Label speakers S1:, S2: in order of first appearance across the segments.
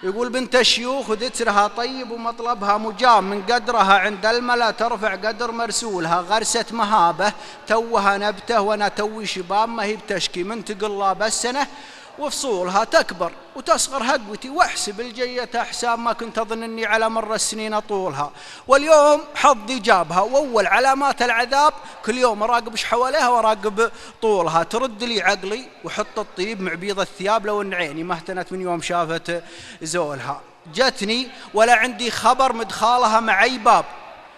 S1: يقول بنت الشيوخ ودترها طيب ومطلبها مجاب، من قدرها عند الملا ترفع قدر مرسولها، غرسة مهابة توها نبته وانا توي شباب، ما هي بتشكي من تقلاب السنة وفصولها تكبر وتصغر هقوتي، واحسب الجية احساب ما كنت اظن اني على مر السنين اطولها، واليوم حظي جابها واول علامات العذاب كل يوم اراقب ايش حواليها واراقب طولها، ترد لي عقلي وحط الطيب مع بيض الثياب لو ان عيني ما اهتنت من يوم شافت زولها، جتني ولا عندي خبر مدخالها مع اي باب،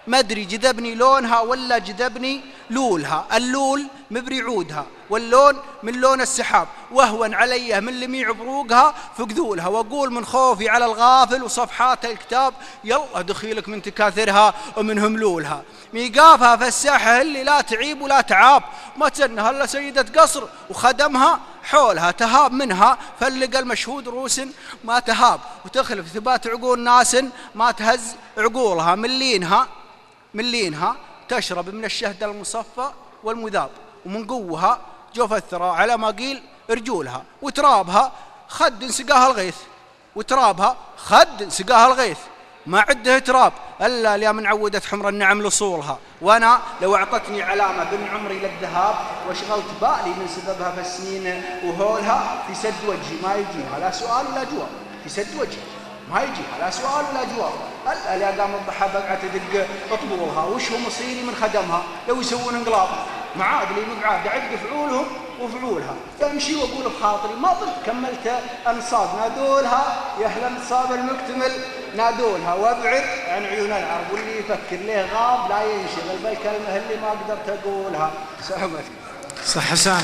S1: ما ادري جذبني لونها ولا جذبني لولها، اللول مبري عودها واللون من لون السحاب، واهون عليه من لميع بروقها فقذولها، واقول من خوفي على الغافل وصفحات الكتاب يلا دخيلك من تكاثرها ومن هملولها، ميقافها فسحها اللي لا تعيب ولا تعاب، ما تسنها الا سيدة قصر وخدمها حولها، تهاب منها فلق المشهود روس ما تهاب، وتخلف ثبات عقول ناس ما تهز عقولها، من لينها تشرب من الشهد المصفى والمذاب، ومن قوها جوف الثرى على ما قيل رجولها، وترابها خد سقاها الغيث، وترابها خد سقاها الغيث، ما عده تراب الا ليا من عودت حمر النعم لصولها، وانا لو اعطتني علامه بن عمري للذهاب وشغلت بالي من سببها في السنين وهولها، في سد وجهي ما يجيها لا سؤال ولا جواب، في سد وجهي ما يجيها لا سؤال ولا جواب، الا لي قام الضحى بقعه تدق طبولها، وش هو مصيري من خدمها لو يسوون انقلاب، معاد لي مقعاد اعد فعولهم وفعولها، فامشي واقول بخاطري ما ضلت كملت انصاب، نادولها يا اهل الانصاب المكتمل نادولها، وابعد عن عيون العرب، واللي يفكر ليه غاب لا ينشغل بالكلمه اللي ما قدرت اقولها. سلامتك.
S2: صح حسان.